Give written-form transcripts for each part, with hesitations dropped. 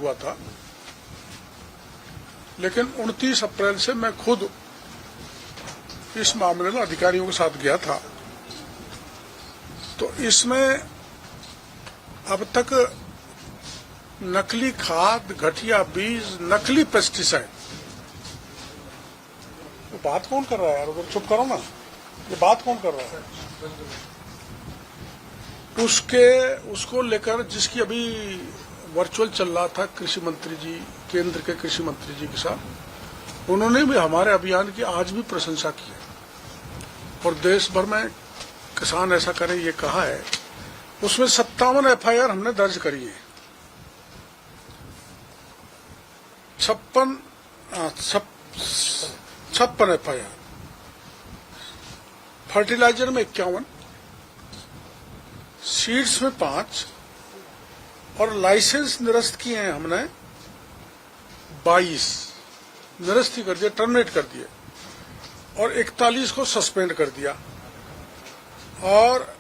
हुआ था, लेकिन 29 अप्रैल से मैं खुद इस मामले में अधिकारियों के साथ गया था। तो इसमें अब तक नकली खाद, घटिया बीज, नकली पेस्टिसाइड, तो बात कौन कर रहा है यार? उधर चुप करो ना, ये बात कौन कर रहा है? उसको लेकर जिसकी अभी वर्चुअल चल रहा था कृषि मंत्री जी, केंद्र के कृषि मंत्री जी के साथ, उन्होंने भी हमारे अभियान की आज भी प्रशंसा की है और देश भर में किसान ऐसा करें ये कहा है। उसमें 57 FIR हमने दर्ज करी है। 56 FIR, फर्टिलाइजर में 51, सीड्स में 5 और लाइसेंस निरस्त किए हैं हमने 22, निरस्त ही कर दिए, टर्मिनेट कर दिए, और 41 को सस्पेंड कर दिया। और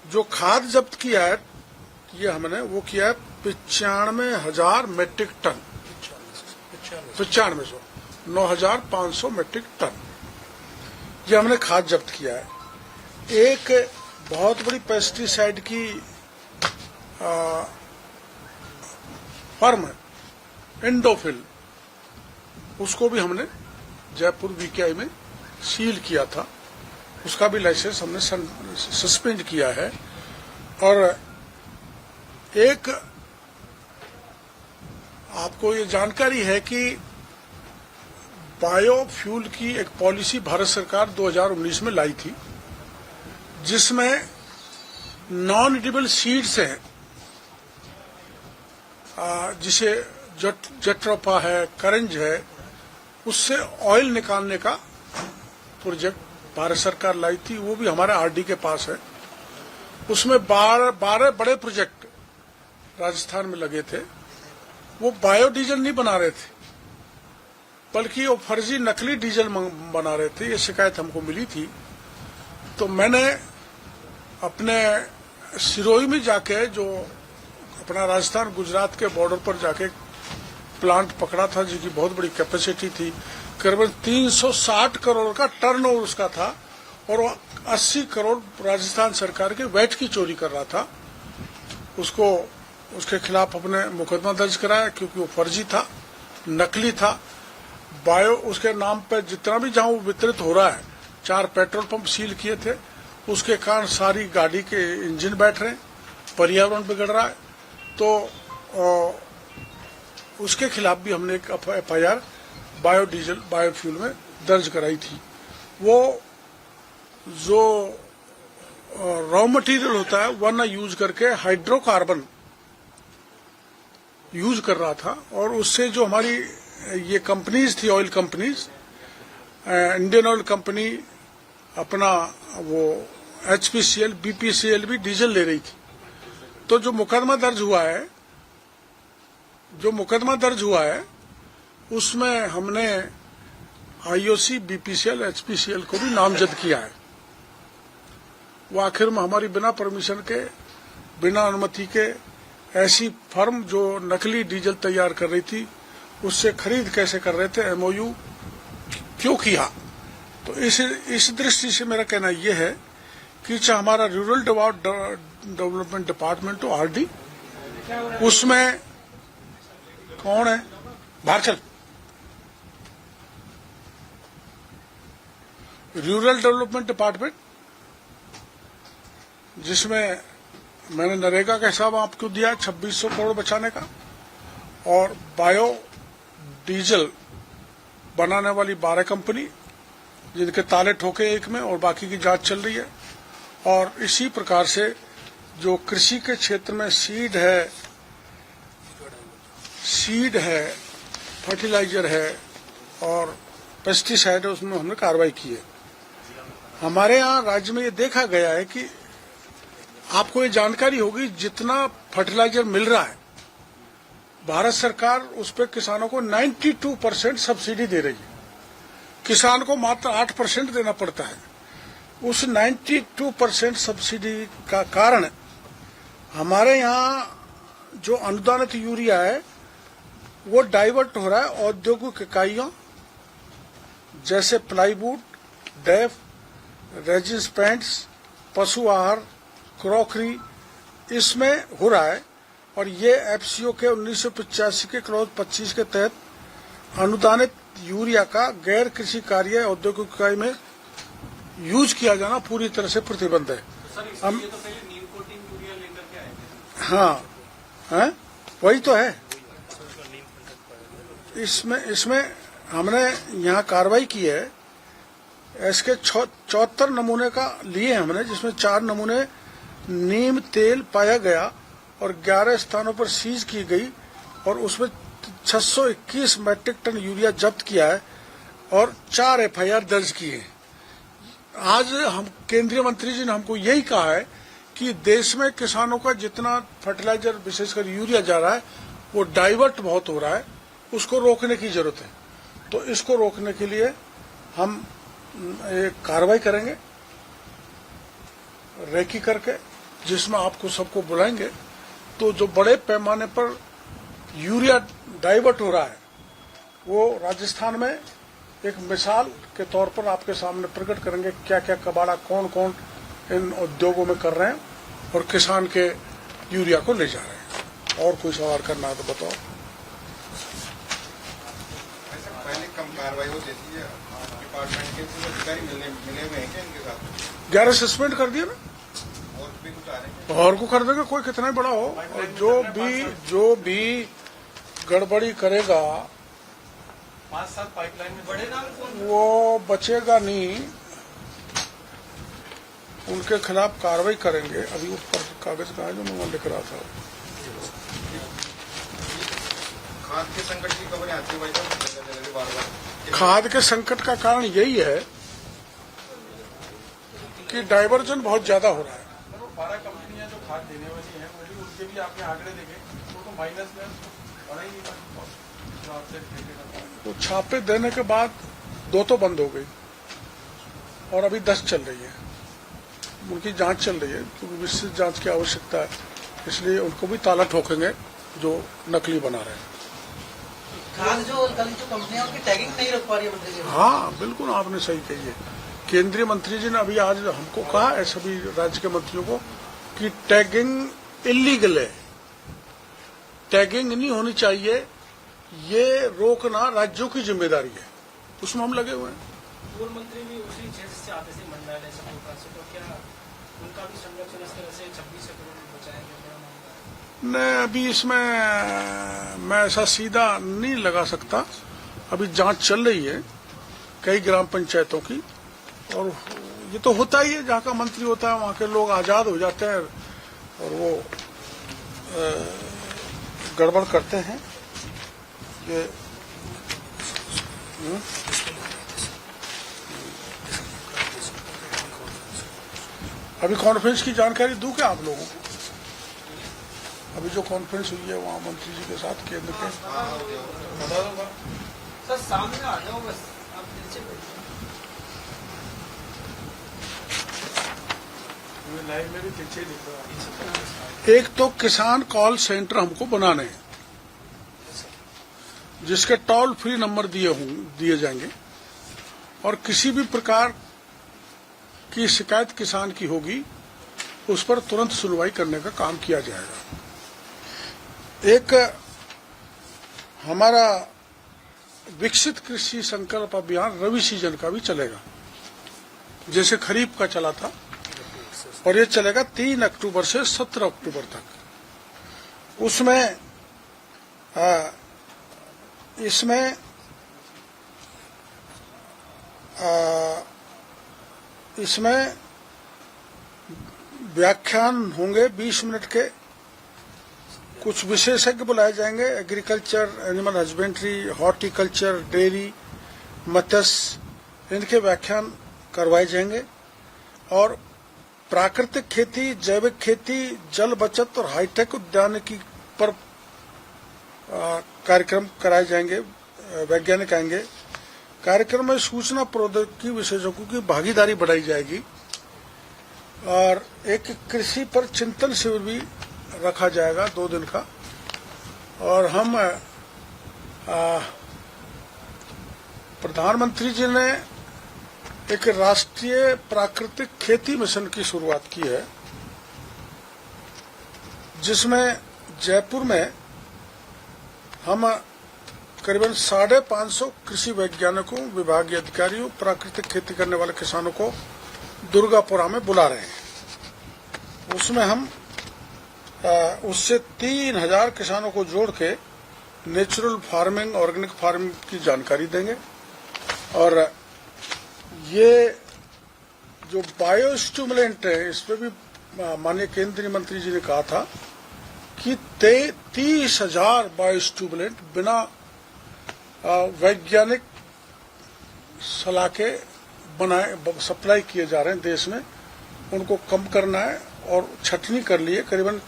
जो खाद जब्त किया है ये हमने वो किया है 95,000 मेट्रिक टन, 9500, 9,500 मेट्रिक टन, ये हमने खाद जब्त किया है। एक बहुत बड़ी पेस्टिसाइड की फर्म है एंडोफिल, उसको भी हमने जयपुर VKI में सील किया था, उसका भी लाइसेंस हमने सस्पेंड किया है। और एक आपको ये जानकारी है कि बायोफ्यूल की एक पॉलिसी भारत सरकार 2019 में लाई थी, जिसमें नॉन ईटेबल सीड्स हैं, जिसे जट्रोफा है, करंज है, उससे ऑयल निकालने का प्रोजेक्ट भारत सरकार लाई थी। वो भी हमारे RD के पास है। उसमें 12 बड़े प्रोजेक्ट राजस्थान में लगे थे। वो बायोडीजल नहीं बना रहे थे, बल्कि वो फर्जी नकली डीजल बना रहे थे। ये शिकायत हमको मिली थी। तो मैंने अपने सिरोही में जाके, जो अपना राजस्थान गुजरात के बॉर्डर पर जाके प्लांट पकड़ा था, जिसकी बहुत बड़ी कैपेसिटी थी, करीबन 360 करोड़ का टर्नओवर उसका था, और वो 80 करोड़ राजस्थान सरकार के वैट की चोरी कर रहा था। उसके खिलाफ अपने मुकदमा दर्ज कराया, क्योंकि वो फर्जी था, नकली था। उसके नाम पे जितना भी जहां वो वितरित हो रहा है, 4 पेट्रोल पंप सील किए थे। उसके कारण सारी गाड़ी के इंजन बैठ रहे हैं, पर्यावरण बिगड़ रहा है। तो उसके खिलाफ भी हमने एक FIR बायोडीजल, बायोफ्यूल में दर्ज कराई थी। वो जो रॉ मटेरियल होता है वरना यूज करके हाइड्रोकार्बन यूज कर रहा था, और उससे जो हमारी ये कंपनीज थी, oil companies, Indian oil company अपना वो HPCL, BPCL भी डीजल ले रही थी। तो जो मुकदमा दर्ज हुआ है उसमें हमने IOC, BPCL, HPCL को भी नामजद किया है। वो आखिर में हमारी बिना परमिशन के, बिना अनुमति के ऐसी फर्म जो नकली डीजल तैयार कर रही थी, उससे खरीद कैसे कर रहे थे, MOU क्यों किया। तो इस दृष्टि से मेरा कहना यह है कि चाहे हमारा रूरल डेवलपमेंट डिपार्टमेंट हो, RD, उसमें कौन है, बाहर चल, रूरल डेवलपमेंट डिपार्टमेंट, जिसमें मैंने नरेगा का हिसाब आपको दिया 2600 करोड़ बचाने का, और बायो डीजल बनाने वाली 12 कंपनी, जिनके ताले ठोके एक में और बाकी की जांच चल रही है। और इसी प्रकार से जो कृषि के क्षेत्र में सीड है, फर्टिलाइजर है और पेस्टिसाइड है, उसमें हमने कार्रवाई की है। हमारे यहाँ राज्य में ये देखा गया है कि आपको ये जानकारी होगी, जितना फर्टिलाइजर मिल रहा है, भारत सरकार उस पर किसानों को 92% सब्सिडी दे रही है। किसान को मात्र 8% देना पड़ता है। उस 92% सब्सिडी का कारण हमारे यहाँ जो अनुदानित यूरिया है वो डाइवर्ट हो रहा है औद्योगिक इकाइयों जैसे प्लाईवुड, डैफ, रेजिन्स पेंट्स, पशु आहार, क्रॉकरी, इसमें हो रहा है। और ये एफसीओ के 1985 के क्लॉज 25 के तहत अनुदानित यूरिया का गैर कृषि कार्य औद्योगिक इकाई में यूज किया जाना पूरी तरह से प्रतिबंध है। हम तो पहले नीम कोटिंग यूरिया लेकर के आए थे। हाँ, है वही तो है। इसमें हमने यहाँ कार्रवाई की है। इसके 74 नमूने का लिए हमने, जिसमें 4 नमूने नीम तेल पाया गया और 11 स्थानों पर सीज की गई और उसमें 621 मैट्रिक टन यूरिया जब्त किया है और 4 एफआईआर दर्ज किए हैं। आज हम केंद्रीय मंत्री जी ने हमको यही कहा है कि देश में किसानों का जितना फर्टिलाइजर विशेषकर यूरिया जा रहा है वो डाइवर्ट बहुत हो रहा है, उसको रोकने की जरूरत है। तो इसको रोकने के लिए हम एक कार्रवाई करेंगे रेकी करके, जिसमें आपको सबको बुलाएंगे। तो जो बड़े पैमाने पर यूरिया डाइवर्ट हो रहा है वो राजस्थान में एक मिसाल के तौर पर आपके सामने प्रकट करेंगे, क्या क्या कबाड़ा कौन कौन इन उद्योगों में कर रहे हैं और किसान के यूरिया को ले जा रहे हैं। और कोई सवाल करना है तो बताओ। पहले कम कार्रवाई होती थी डिपार्टमेंट के अधिकारी मिले हुए हैं क्या इनके साथ? 11 सस्पेंड कर दिया ना, और भी कुछ आ रहे हैं? और को कर देंगे, कोई कितना ही बड़ा हो। और जो भी गड़बड़ी करेगा 5-7 पाइपलाइन में बड़े नाम वो बचेगा नहीं, उनके खिलाफ कार्रवाई करेंगे। अभी ऊपर कागज का है जो मैं लिख रहा था। खाद के संकट की खबरें आती है भाई साहब बार-बार। खाद के संकट का कारण यही है कि डाइवर्जन बहुत ज्यादा हो रहा है। 12 कंपनियां जो खाद देने वाली हैं वो भी, उनके भी आपने आंकड़े देखे तो माइनस में बड़ा ही नहीं। तो छापे देने के बाद 2 तो बंद हो गई और अभी 10 चल रही है। उनकी जांच चल रही है क्योंकि विस्तृत जांच की आवश्यकता है, इसलिए उनको भी ताला ठोकेंगे जो नकली बना रहे हैं। खाद जो कंपनियां उनकी टैगिंग नहीं रख पा रही है। हाँ बिल्कुल, आपने सही कही है। केंद्रीय मंत्री जी ने अभी आज हमको कहा है, सभी राज्य के मंत्रियों को, कि टैगिंग इलीगल है, टैगिंग नहीं होनी चाहिए, ये रोकना राज्यों की जिम्मेदारी है। उसमें हम लगे हुए हैं। पूर्व मंत्री भी उसी क्षेत्र से आते थे मंडलालय से, तो क्या उनका भी संरक्षण इस तरह से 26 करोड़ बचाया गया? नहीं, अभी इसमें मैं ऐसा सीधा नहीं लगा सकता। अभी जांच चल रही है कई ग्राम पंचायतों की, और ये तो होता ही है, जहाँ का मंत्री होता है वहाँ के लोग आजाद हो जाते हैं और वो गड़बड़ करते हैं। ये अभी कॉन्फ्रेंस की जानकारी दूं क्या आप लोगों को? अभी जो कॉन्फ्रेंस हुई है वहाँ मंत्री जी के साथ केंद्र के, बता दूंगा सर, सामने आ जाओ बस, आप नीचे बैठिए। लाइव में भी पीछे दिख रहा है। एक तो किसान कॉल सेंटर हमको बनाने हैं जिसके टोल फ्री नंबर दिए जाएंगे और किसी भी प्रकार की शिकायत किसान की होगी उस पर तुरंत सुनवाई करने का काम किया जाएगा। एक हमारा विकसित कृषि संकल्प अभियान रबी सीजन का भी चलेगा, जैसे खरीफ का चला था, और ये चलेगा 3 अक्टूबर से 17 अक्टूबर तक। उसमें इसमें व्याख्यान होंगे 20 मिनट के, कुछ विशेषज्ञ बुलाए जाएंगे, agriculture, animal husbandry, horticulture, dairy, मत्स्य, इनके व्याख्यान करवाए जाएंगे। और प्राकृतिक खेती, जैविक खेती, जल बचत और हाईटेक उद्यानिकी पर कार्यक्रम कराए जाएंगे, वैज्ञानिक आएंगे। कार्यक्रम में सूचना प्रौद्योगिकी विशेषज्ञों की भागीदारी बढ़ाई जाएगी और एक कृषि पर चिंतन शिविर भी रखा जाएगा 2 दिन का, और हम प्रधानमंत्री जी ने एक राष्ट्रीय प्राकृतिक खेती मिशन की शुरुआत की है, जिसमें जयपुर में हम करीबन 550 कृषि वैज्ञानिकों, विभागीय अधिकारियों, प्राकृतिक खेती करने वाले किसानों को दुर्गापुरा में बुला रहे हैं। उसमें हम उससे 3000 किसानों को जोड़ के नेचुरल फार्मिंग, ऑर्गेनिक फार्मिंग की जानकारी देंगे। और ये जो बायो स्टिमुलेंट है, इस पर भी माननीय केंद्रीय मंत्री जी ने कहा था कि 30,000 बायो स्टिमुलेंट बिना वैज्ञानिक सलाह के सप्लाई किए जा रहे हैं देश में। उनको कम करना है और छटनी कर लिए। करीबन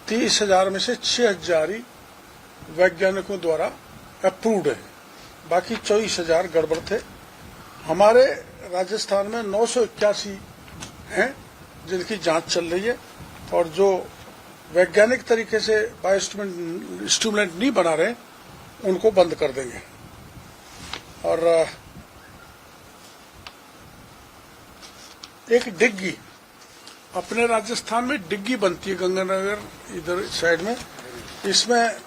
30,000 में से 6,000 ही वैज्ञानिकों द्वारा अप्रूव्ड है, बाकी 24,000 गड़बड़ थे। हमारे राजस्थान में 981 हैं जिनकी जांच चल रही है, और जो वैज्ञानिक तरीके से बायो स्टिमुलेंट नहीं बना रहे उनको बंद कर देंगे। और एक डिग्गी, अपने राजस्थान में डिग्गी बनती है गंगानगर इधर साइड में। इसमें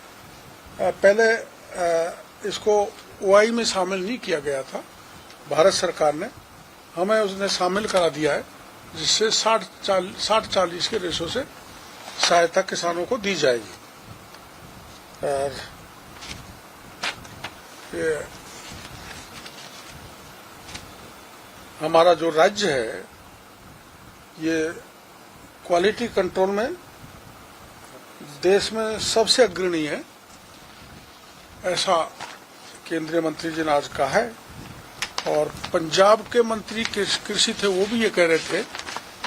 पहले इसको ओआई में शामिल नहीं किया गया था, भारत सरकार ने हमें उसने शामिल करा दिया है, जिससे 60-40 के रेशो से सहायता किसानों को दी जाएगी। और ये हमारा जो राज्य है ये क्वालिटी कंट्रोल में देश में सबसे अग्रणी है, ऐसा केंद्रीय मंत्री जी ने आज कहा है। और पंजाब के मंत्री कृषि थे, वो भी ये कह रहे थे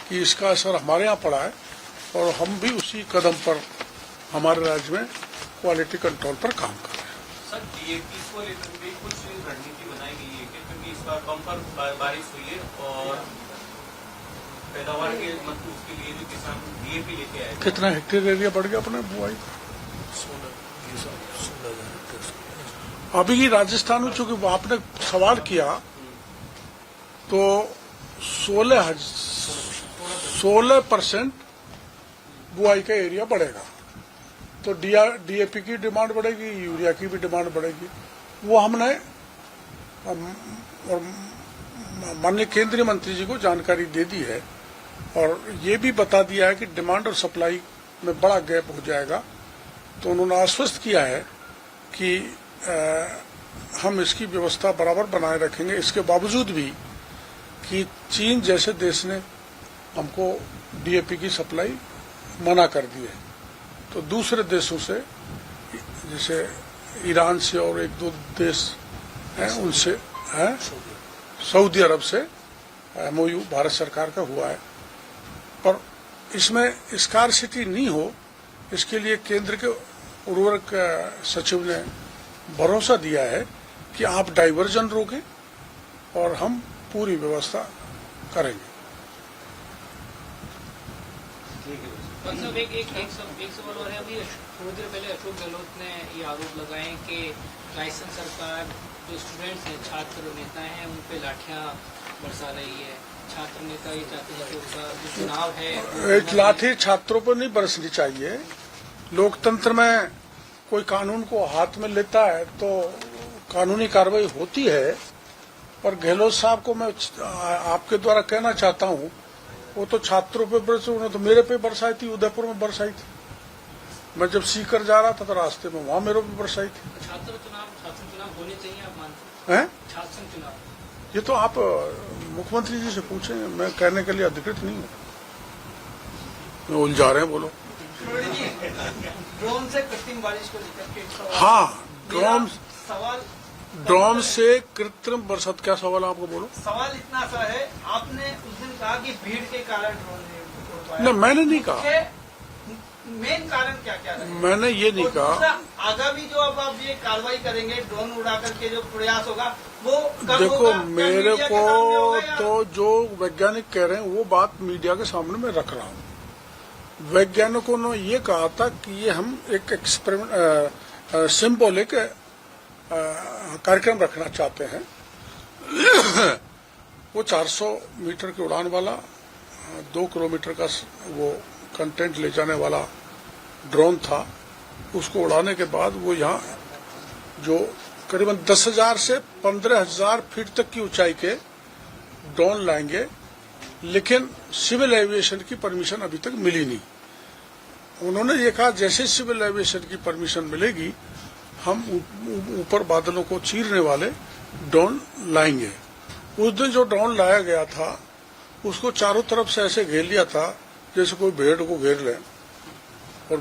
कि इसका असर हमारे यहाँ पड़ा है, और हम भी उसी कदम पर हमारे राज्य में क्वालिटी कंट्रोल पर काम कर रहे हैं। सर, डीएपी को लेकर भी कुछ रणनीति बनाई गई है क्योंकि इस बार बम्पर बारिश हुई है और पैदावार के मतलब उसके लिए जो किसान डीएपी लेके आए। कितना हेक्टेयर एरिया बढ़ गया अपने बुआई? 16,000। अभी राजस्थान में चूंकि आपने सवाल किया तो 16% बुआई का एरिया बढ़ेगा, तो डीएपी की डिमांड बढ़ेगी, यूरिया की भी डिमांड बढ़ेगी। वो हमने माननीय केंद्रीय मंत्री जी को जानकारी दे दी है, और ये भी बता दिया है कि डिमांड और सप्लाई में बड़ा गैप हो जाएगा। तो उन्होंने आश्वस्त किया है कि हम इसकी व्यवस्था बराबर बनाए रखेंगे, इसके बावजूद भी कि चीन जैसे देश ने हमको डीएपी की सप्लाई मना कर दी है। तो दूसरे देशों से, जैसे ईरान से और 1-2 देश हैं उनसे, सऊदी अरब से एमओयू भारत सरकार का हुआ है। पर इसमें स्कार्सिटी नहीं हो, इसके लिए केंद्र के उर्वरक सचिव ने भरोसा दिया है कि आप डाइवर्जन रोकें और हम पूरी व्यवस्था करेंगे। मतलब एक सवाल और है। अभी थोड़ी देर पहले अशोक गहलोत ने ये आरोप लगाए कि राजस्थान सरकार जो स्टूडेंट्स हैं, छात्र नेता हैं, उन पे लाठियां बरसा रही है। छात्र नेता ये चाहते हैं कि उनका जो चुनाव है, एक लाठी छात्रों पर नहीं बरसनी चाहिए। लोकतंत्र में कोई कानून को हाथ में लेता है तो कानूनी कार्रवाई होती है। और गहलोत साहब को मैं आपके द्वारा कहना चाहता हूं, वो तो छात्रों पे बरसे, उन्होंने तो मेरे पे बरसाई थी, उदयपुर में बरसाई थी। मैं जब सीकर जा रहा था तो रास्ते में वहां मेरे पे बरसाई थी। छात्र चुनाव होने चाहिए, आप मानते हैं? छात्र चुनाव, ये तो आप मुख्यमंत्री जी से पूछें, मैं कहने के लिए अधिकृत नहीं हूँ। मैं उलझा रहे हैं, बोलो। ड्रोन से कृत्रिम बारिश को लेकर के हाँ, सवाल ड्रोन से कृत्रिम बरसात, क्या सवाल है आपको? बोलो। सवाल इतना सा है, आपने उस दिन कहा कि भीड़ के कारण ड्रोन नहीं उड़ पाया। नहीं, मैंने नहीं कहा। मेन कारण क्या क्या है? मैंने ये नहीं कहा। आगामी जो अब आप ये कार्रवाई करेंगे, ड्रोन उड़ा करके जो प्रयास होगा वो कब देखो होगा? मेरे को तो जो वैज्ञानिक कह रहे हैं वो बात मीडिया के सामने मैं रख रहा हूँ। वैज्ञानिकों ने ये कहा था कि ये हम एक एक्सपेरिमेंट सिंबॉलिक कार्यक्रम रखना चाहते हैं। वो 400 मीटर की उड़ान वाला 2 किलोमीटर का वो कंटेंट ले जाने वाला ड्रोन था। उसको उड़ाने के बाद वो यहाँ जो करीबन 10,000 से 15,000 फीट तक की ऊंचाई के ड्रोन लाएंगे, लेकिन सिविल एविएशन की परमिशन अभी तक मिली नहीं। उन्होंने ये कहा जैसे सिविल एविएशन की परमिशन मिलेगी हम ऊपर बादलों को चीरने वाले ड्रोन लाएंगे। उस दिन जो ड्रोन लाया गया था उसको चारों तरफ से ऐसे घेर लिया था जैसे कोई भेड़ को घेर ले, और